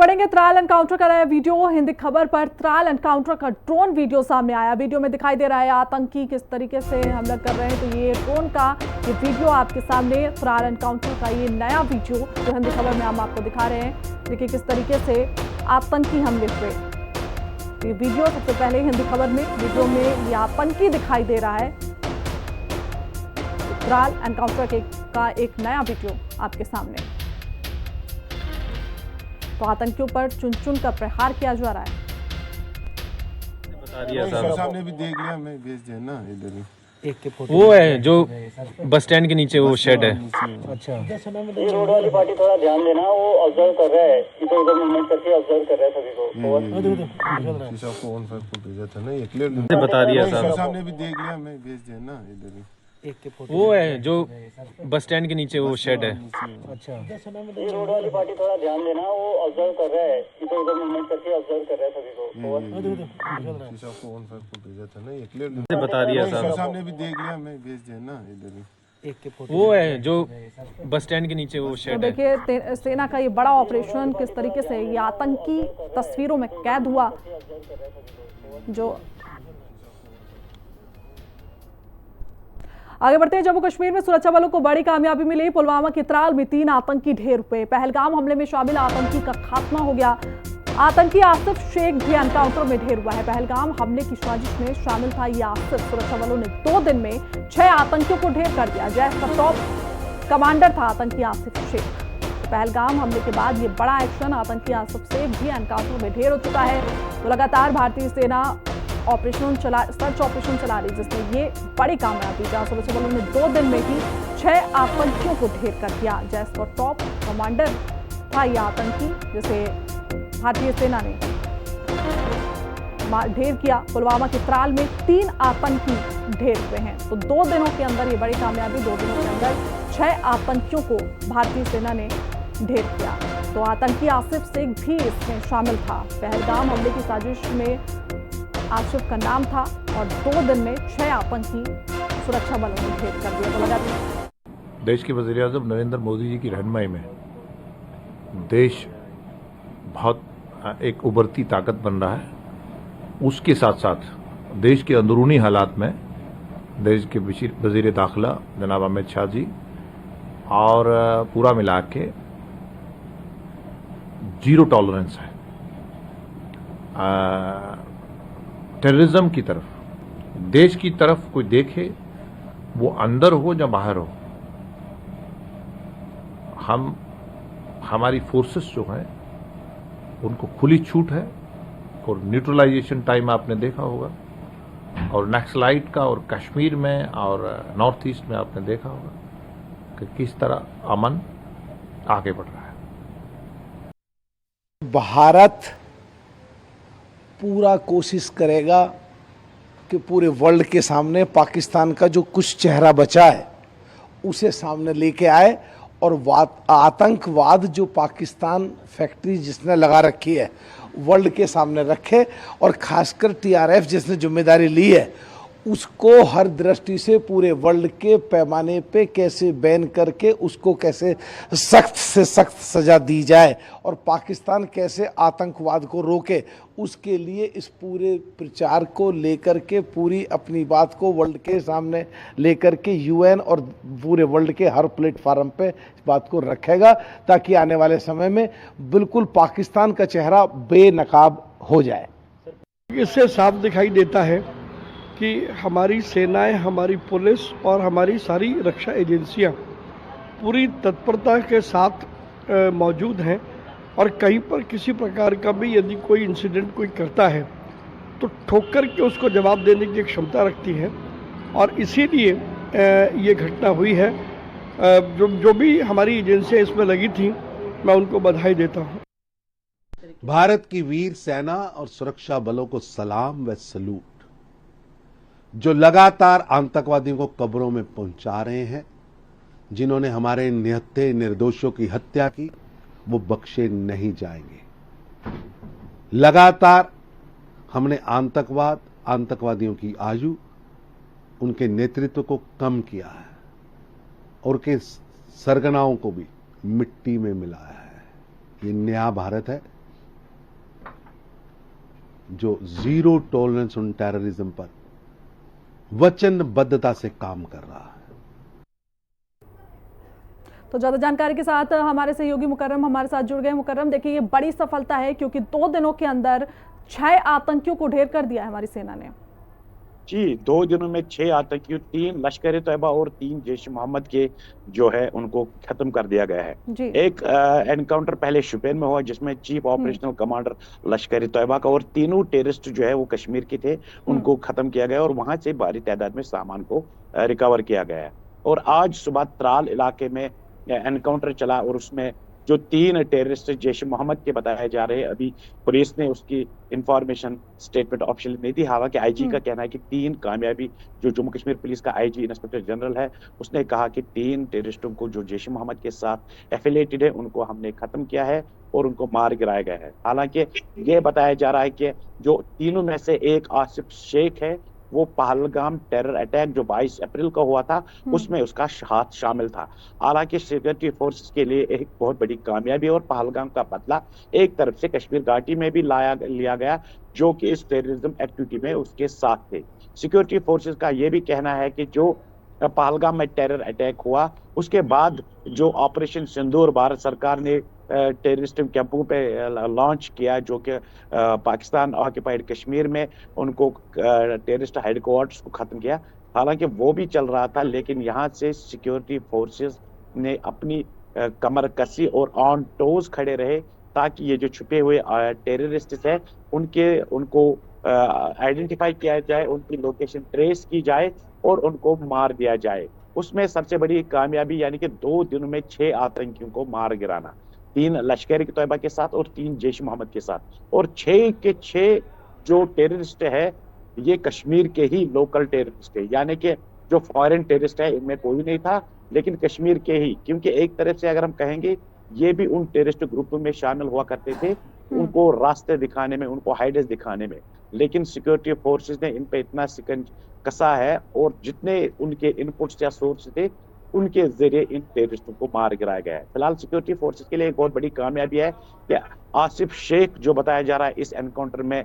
बढ़ेंगे। त्राल एनकाउंटर का नया वीडियो हिंदी खबर पर त्राल एनकाउंटर का ड्रोन वीडियो सामने आया। वीडियो में दिखाई दे रहा है आतंकी किस तरीके से हमला कर रहे हैं। तो ये ड्रोन का ये वीडियो आपके सामने, त्राल एनकाउंटर का ये नया वीडियो जो हिंदी खबर में हम आपको दिखा रहे हैं। देखिए किस तरीके से आतंकी हमले हुए। ये वीडियो सबसे पहले हिंदी खबर में वीडियो में ये आतंकी दिखाई दे रहा है। त्राल एनकाउंटर का एक नया वीडियो आपके सामने। तो आतंकियों पर चुन चुन कर प्रहार किया जा रहा है। बता दिया साहब ने भी देख लिया, मैं भेज दिया ना इधर ही। एक के फोटो वो है जो बस स्टैंड के नीचे वो शेड है। अच्छा, ये रोड वाली पार्टी थोड़ा ध्यान देना, वो ऑब्जर्व कर रहा है, इधर उधर मूवमेंट करके ऑब्जर्व कर रहा है सभी को। शीशा को ऑन करके भेजा था ना, ये क्लियर बता दिया साहब ने भी देख लिया, मैं भेज दिया ना इधर ही। एक के फोटो वो है जो बस स्टैंड के नीचे वो शेड है। अच्छा, ये रोड वाली पार्टी थोड़ा ध्यान देना, वो ऑब्जर्व कर रहा है, इधर उधर मूवमेंट करके ऑब्जर्व कर रहा है सभी को। शीशा को ऑन करके भेजा था ना, ये क्लियर बता दिया साहब ने भी देख लिया, मैं भेज दिया ना इधर ही। एक के फोटो वो है जो बस स्टैंड के नीचे वो शेड तो है। देखिए सेना का ये बड़ा ऑपरेशन किस तरीके से ये आतंकी तस्वीरों में कैद हुआ। जो आगे बढ़ते हैं, जम्मू कश्मीर में सुरक्षा बलों को बड़ी कामयाबी मिली। पुलवामा के त्राल में 3 आतंकी ढेर हुए। पहलगाम हमले में शामिल आतंकी का खात्मा हो गया। आतंकी आसिफ शेख भी एनकाउंटर में ढेर हुआ है। पहलगाम हमले की साजिश में शामिल था ये आसिफ। सुरक्षा बलों ने 2 दिन में 6 आतंकियों को ढेर कर दिया। जैश का टॉप कमांडर था आतंकी आसिफ शेख। पहलगाम हमले के बाद ये बड़ा एक्शन, आतंकी आसिफ शेख भी एनकाउंटर में ढेर हो चुका है। तो लगातार भारतीय सेना सर्च ऑपरेशन चला रही, जिसमें ये बड़ी कामयाबी, जहां सुरक्षा बलों ने 2 दिन में ही 6 आतंकियों को ढेर कर दिया। जैश का टॉप कमांडर था ये आतंकी, जिसे भारतीय सेना ने ढेर किया। पुलवामा के त्राल में 3 आतंकी ढेर हुए हैं। तो 2 दिनों के अंदर ये बड़ी कामयाबी, 2 दिनों के अंदर 6 आतंकियों को भारतीय सेना ने ढेर किया। तो आतंकी आसिफ शेख भी इसमें शामिल था। पहलगाम हमले की साजिश में आसिफ का नाम था और 2 दिन में 6 आतंकी सुरक्षा बलों ने ढेर कर दिया। तो लगातार देश के वज़ीर-ए-आज़म नरेंद्र मोदी जी की रहनुमाई में देश बहुत एक उभरती ताकत बन रहा है। उसके साथ साथ देश के अंदरूनी हालात में देश के वज़ीर दाखिला जनाब अमित शाह जी और पूरा मिला के जीरो टॉलरेंस है टेररिज्म की तरफ। देश की तरफ कोई देखे, वो अंदर हो या बाहर हो, हमारी फोर्सेस जो हैं उनको खुली छूट है। और न्यूट्रलाइजेशन टाइम आपने देखा होगा, और नक्सलाइट का, और कश्मीर में और नॉर्थ ईस्ट में आपने देखा होगा कि किस तरह अमन आगे बढ़ रहा है। भारत पूरा कोशिश करेगा कि पूरे वर्ल्ड के सामने पाकिस्तान का जो कुछ चेहरा बचा है उसे सामने लेके आए, और आतंकवाद जो पाकिस्तान फैक्ट्री जिसने लगा रखी है वर्ल्ड के सामने रखे, और खासकर टीआरएफ जिसने जिम्मेदारी ली है उसको हर दृष्टि से पूरे वर्ल्ड के पैमाने पे कैसे बैन करके उसको कैसे सख्त से सख्त सजा दी जाए, और पाकिस्तान कैसे आतंकवाद को रोके, उसके लिए इस पूरे प्रचार को लेकर के पूरी अपनी बात को वर्ल्ड के सामने लेकर के यूएन और पूरे वर्ल्ड के हर प्लेटफार्म पे इस बात को रखेगा, ताकि आने वाले समय में बिल्कुल पाकिस्तान का चेहरा बेनकाब हो जाए। इससे साफ दिखाई देता है कि हमारी सेनाएं, हमारी पुलिस और हमारी सारी रक्षा एजेंसियां पूरी तत्परता के साथ मौजूद हैं, और कहीं पर किसी प्रकार का भी यदि कोई इंसिडेंट कोई करता है तो ठोक कर के उसको जवाब देने की क्षमता रखती है। और इसीलिए ये घटना हुई है। जो भी हमारी एजेंसियां इसमें लगी थी, मैं उनको बधाई देता हूँ। भारत की वीर सेना और सुरक्षा बलों को सलाम व सलूट, जो लगातार आतंकवादियों को कब्रों में पहुंचा रहे हैं। जिन्होंने हमारे निहत्थे निर्दोषों की हत्या की, वो बख्शे नहीं जाएंगे। लगातार हमने आतंकवादियों की आयु, उनके नेतृत्व को कम किया है, और उनके सरगनाओं को भी मिट्टी में मिलाया है। ये नया भारत है, जो जीरो टॉलरेंस ऑन टेररिज्म पर वचनबद्धता से काम कर रहा है। तो ज्यादा जानकारी के साथ हमारे सहयोगी मुकर्रम हमारे साथ जुड़ गए। मुकर्रम, देखिए ये बड़ी सफलता है क्योंकि 2 दिनों के अंदर 6 आतंकियों को ढेर कर दिया है हमारी सेना ने। जी, 2 दिनों में 6 आतंकियों, 3 लश्कर तैयबा और 3 जैश मोहम्मद के जो है उनको खत्म कर दिया गया है। जी। एक एनकाउंटर पहले शुपियन में हुआ जिसमें चीफ ऑपरेशनल कमांडर लश्कर तैयबा का और तीनों टेररिस्ट जो है वो कश्मीर के थे, उनको खत्म किया गया और वहां से भारी तादाद में सामान को रिकवर किया गया है। और आज सुबह त्राल इलाके में एनकाउंटर चला और उसमें जो 3 टेररिस्ट जैश मोहम्मद के बताए जा रहे हैं, अभी पुलिस ने उसकी इंफॉर्मेशन स्टेटमेंट ऑफिशियल नहीं दी। हालांकि आईजी का कहना है कि 3 कामयाबी, जो जम्मू कश्मीर पुलिस का आईजी इंस्पेक्टर जनरल है उसने कहा कि 3 टेररिस्टों को जो जैश मोहम्मद के साथ एफिलेटेड है उनको हमने खत्म किया है और उनको मार गिराया गया है। हालांकि ये बताया जा रहा है कि जो तीनों में से एक आसिफ शेख है वो पहलगाम टेरर अटैक जो 22 अप्रैल को हुआ था उसमें उसका हाथ शामिल था। हालांकि सिक्योरिटी फोर्सेस के लिए एक बहुत बड़ी कामयाबी और पहलगाम का बदला एक तरफ से कश्मीर घाटी में भी लिया गया जो कि इस टेररिज्म एक्टिविटी में उसके साथ थे। सिक्योरिटी फोर्सेस का ये भी कहना है कि जो पहलगाम में टेरर अटैक हुआ उसके बाद जो ऑपरेशन सिंदूर भारत सरकार ने टेररिस्ट कैंपों पे लॉन्च किया जो कि पाकिस्तान ऑक्युपाइड कश्मीर में उनको टेररिस्ट हेडक्वार्टर्स को खत्म किया। हालांकि वो भी चल रहा था लेकिन यहाँ से सिक्योरिटी फोर्सेस ने अपनी कमर कसी और ऑन टोज खड़े रहे ताकि ये जो छुपे हुए टेररिस्ट है उनको आइडेंटिफाई किया जाए, उनकी लोकेशन ट्रेस की जाए और उनको मार दिया जाए। उसमें सबसे बड़ी कामयाबी यानी कि 2 दिनों में 6 आतंकियों को मार गिराना, 3 लश्कर तैयबा के साथ और 3 जैश मोहम्मद के साथ। और 6 के 6 जो टेररिस्ट है ये कश्मीर के ही लोकल टेररिस्ट है, यानी कि जो फॉरेन टेररिस्ट है इनमें कोई नहीं था लेकिन कश्मीर के ही, क्योंकि एक तरफ से अगर हम कहेंगे ये भी उन टेररिस्ट ग्रुप में शामिल हुआ करते थे, उनको रास्ते दिखाने में, उनको हाइडेस दिखाने में, लेकिन सिक्योरिटी फोर्सेस ने इन पे इतना शिकंज कसा है और जितने उनके इनपुट्स या सोर्स थे उनके जरिए इन टेररिस्टों को मार गिराया गया है। फिलहाल सिक्योरिटी फोर्सेस के लिए एक बहुत बड़ी कामयाबी है कि आसिफ शेख जो बताया जा रहा है इस एनकाउंटर में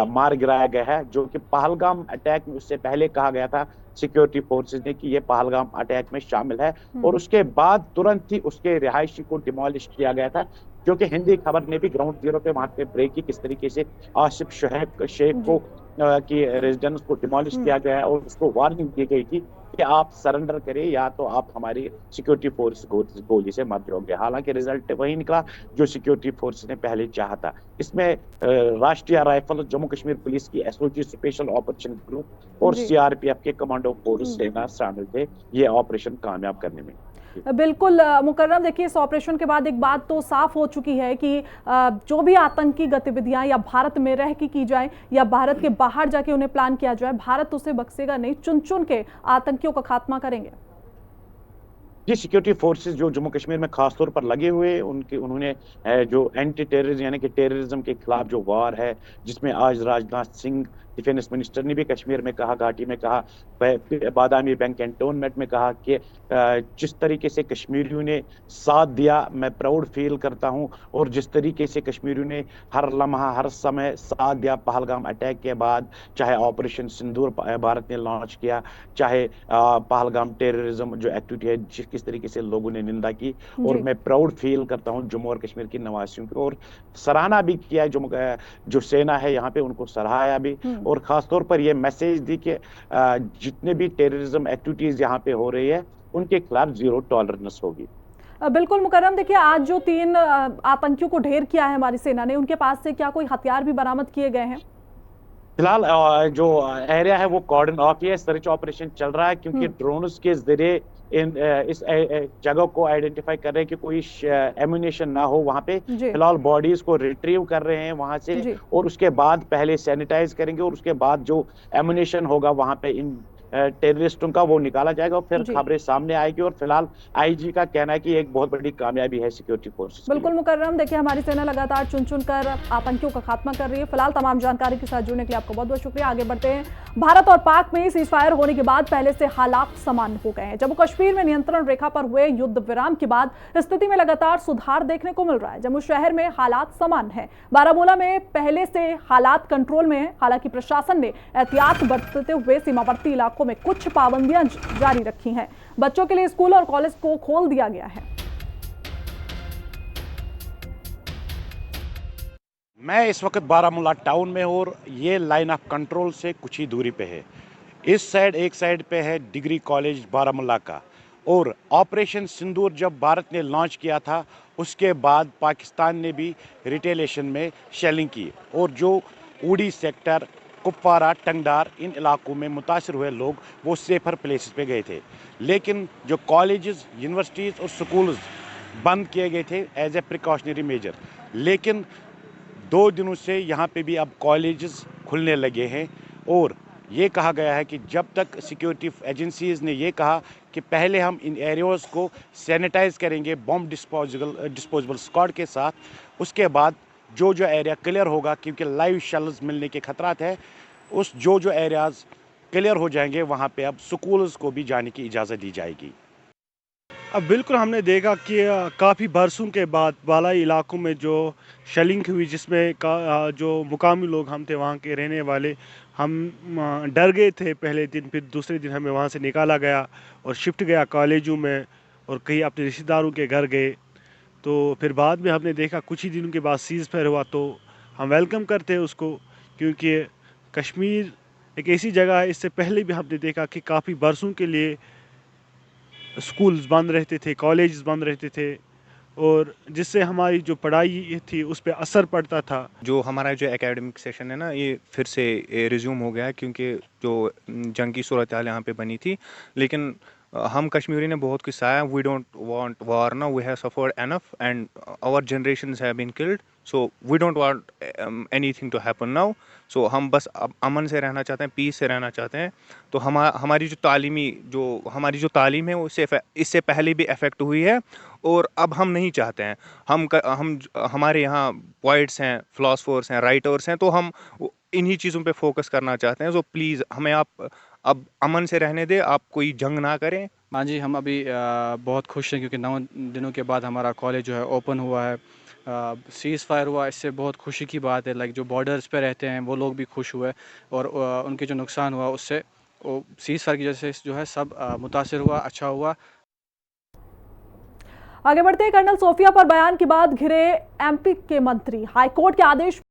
मार गिराया गया है, जो कि पहलगाम अटैक में उससे पहले कहा गया था सिक्योरिटी फोर्सेस ने कि ये पहलगाम अटैक में शामिल है और उसके बाद तुरंत ही उसके रिहायशी को डिमोलिश किया गया था, क्योंकि हिंदी खबर ने भी ग्राउंड जीरो पे वहां पे ब्रेक की किस तरीके से आसिफ शेख को की रेजिडेंस को डिमोलिश किया गया है और उसको वार्निंग दी गई थी कि आप सरेंडर करें या तो आप हमारी सिक्योरिटी फोर्स गोली से मर जाओगे। हालांकि रिजल्ट वही निकला जो सिक्योरिटी फोर्स ने पहले चाहा था। इसमें राष्ट्रीय राइफल, जम्मू कश्मीर पुलिस की एसओजी स्पेशल ऑपरेशन ग्रुप और सीआरपीएफ के कमांडो फोर्स सेना शामिल थे ये ऑपरेशन कामयाब करने में। बिल्कुल मुकर्रम, देखिए इस ऑपरेशन के बाद एक बात तो साफ हो चुकी है कि जो भी आतंकी गतिविधियां या भारत में रह के की जाए या भारत के बाहर जाके उन्हें प्लान किया जाए, भारत उसे बख्शेगा नहीं, चुन चुन के आतंकियों का खात्मा करेंगे। जी, सिक्योरिटी फोर्सेस जो जम्मू कश्मीर में खास तौर पर लगे हुए उन्होंने जो एंटी टेररिज्म यानी कि टेररिज्म के खिलाफ जो वार है, जिसमें आज राजनाथ सिंह डिफेंस मिनिस्टर ने भी कश्मीर में कहा, घाटी में कहा, बादामी बैंक कैंटोनमेंट में कहा कि जिस तरीके से कश्मीरियों ने साथ दिया मैं प्राउड फील करता हूं और जिस तरीके से कश्मीरियों ने हर लम्हा हर समय साथ दिया पहलगाम अटैक के बाद, चाहे ऑपरेशन सिंदूर भारत ने लॉन्च किया, चाहे पहलगाम टेररिज्म जो एक्टिविटी है किस तरीके से लोगों ने निंदा की, और मैं प्राउड फील करता हूं जम्मू और कश्मीर के निवासियों को और सराहना भी किया, जो सेना है यहाँ पे उनको सराहाया भी और खास तौर पर ये मैसेज दी कि जितने भी टेररिज्म एक्टिविटीज यहाँ पे हो रही है उनके खिलाफ जीरो टॉलरेंस होगी। बिल्कुल मुकर्रम, देखिए आज जो 3 आतंकियों को ढेर किया है हमारी सेना ने, उनके पास से क्या कोई हथियार भी बरामद किए गए हैं? फिलहाल जो एरिया है वो कॉर्डन ऑफ है, सर्च ऑपरेशन चल रहा है क्योंकि ड्रोन्स के जरिए इस जगह को आइडेंटिफाई कर रहे हैं कि कोई एम्यूनेशन ना हो वहां पे। फिलहाल बॉडीज को रिट्रीव कर रहे हैं वहां से और उसके बाद पहले सैनिटाइज करेंगे और उसके बाद जो एम्यूनेशन होगा वहां पे इन टेररिस्टों का वो निकाला जाएगा और फिर जी। खबरें सामने आएगी। और फिलहाल आईजी का कहना है कि एक बहुत बड़ी कामयाबी है सिक्योरिटी फोर्सेस। बिल्कुल मुकर्रम, देखिए हमारी सेना लगातार चुन चुन कर आतंकियों का खात्मा कर रही है। फिलहाल तमाम जानकारी के साथ जुड़ने के लिए आपको बहुत बहुत शुक्रिया। आगे बढ़ते हैं। भारत और पाक में सीज फायर होने के बाद पहले से हालात सामान्य हो गए हैं। जम्मू कश्मीर में नियंत्रण रेखा पर हुए युद्ध विराम के बाद स्थिति में लगातार सुधार देखने को मिल रहा है। जम्मू शहर में हालात सामान्य हैं। बारामूला में पहले से हालात कंट्रोल में हैं। हालांकि प्रशासन ने एहतियात बरतते हुए सीमावर्ती इलाकों में कुछ पाबंदियां जारी रखी हैं। बच्चों के लिए स्कूल और कॉलेज को खोल दिया गया है। मैं इस वक्त बारामूला टाउन में हूँ और ये लाइन ऑफ कंट्रोल से कुछ ही दूरी पे है। इस साइड एक साइड पे है डिग्री कॉलेज बारामूला का। और ऑपरेशन सिंदूर जब भारत ने लॉन्च किया था उसके बाद पाकिस्तान ने भी रिटेलिएशन में शेलिंग की और जो उड़ी सेक्टर, कुपवारा, टंगडार, इन इलाकों में मुतासर हुए लोग वो सेफर प्लेसेस पे गए थे। लेकिन जो कॉलेजेस, यूनिवर्सिटीज़ और स्कूल्स बंद किए गए थे एज ए प्रिकॉशनरी मेजर। लेकिन 2 दिनों से यहाँ पे भी अब कॉलेजेस खुलने लगे हैं और ये कहा गया है कि जब तक सिक्योरिटी एजेंसीज ने ये कहा कि पहले हम इन एरियाज़ को सैनिटाइज करेंगे बॉम्ब डिस्पोजेबल स्क्वाड के साथ, उसके बाद जो एरिया क्लियर होगा, क्योंकि लाइव शेल्स मिलने के खतरात है, उस जो एरियाज़ क्लियर हो जाएंगे वहाँ पे अब स्कूल्स को भी जाने की इजाज़त दी जाएगी। अब बिल्कुल हमने देखा कि काफ़ी बरसों के बाद बालाई इलाकों में जो शेलिंग हुई, जिसमें जो मुकामी लोग हम थे वहाँ के रहने वाले, हम डर गए थे पहले दिन। फिर दूसरे दिन हमें वहाँ से निकाला गया और शिफ्ट गया कॉलेजों में और कहीं अपने रिश्तेदारों के घर गए। तो फिर बाद में हमने देखा कुछ ही दिनों के बाद सीज़ फायर हुआ, तो हम वेलकम करते हैं उसको, क्योंकि कश्मीर एक ऐसी जगह है, इससे पहले भी हमने देखा कि काफ़ी बरसों के लिए स्कूल्स बंद रहते थे, कॉलेज बंद रहते थे और जिससे हमारी जो पढ़ाई थी उस पर असर पड़ता था। जो हमारा जो एकेडमिक सेशन है ना, ये फिर से रिज्यूम हो गया है क्योंकि जो जंग की सूरत हाल यहाँ पे बनी थी। लेकिन हम कश्मीरी ने बहुत कुछ सहा। We don't want war now, we have suffered enough and our generations have been killed, so we don't want anything to happen now. So हम बस अब अमन से रहना चाहते हैं, पीस से रहना चाहते हैं। तो हमारी जो तालीम है वो इससे पहले भी अफेक्ट हुई है और अब हम नहीं चाहते हैं। हमारे यहाँ पोइट्स हैं, फिलोसफर्स हैं, राइटर्स हैं, तो हम इन्हीं चीज़ों पे फोकस करना चाहते हैं। सो प्लीज़ हमें आप अब अमन से रहने दें, आप कोई जंग ना करें। हाँ जी, हम अभी बहुत खुश हैं क्योंकि 9 दिनों के बाद हमारा कॉलेज जो है ओपन हुआ है। सीज़ फायर हुआ, इससे बहुत खुशी की बात है। लाइक जो बॉर्डर्स पे रहते हैं वो लोग भी खुश हुए और उनके जो नुकसान हुआ उससे सीज़ फायर की वजह से जो है सब मुतासिर हुआ, अच्छा हुआ। आगे बढ़ते हैं। कर्नल सोफिया पर बयान के बाद घिरे एमपी के मंत्री। हाईकोर्ट के आदेश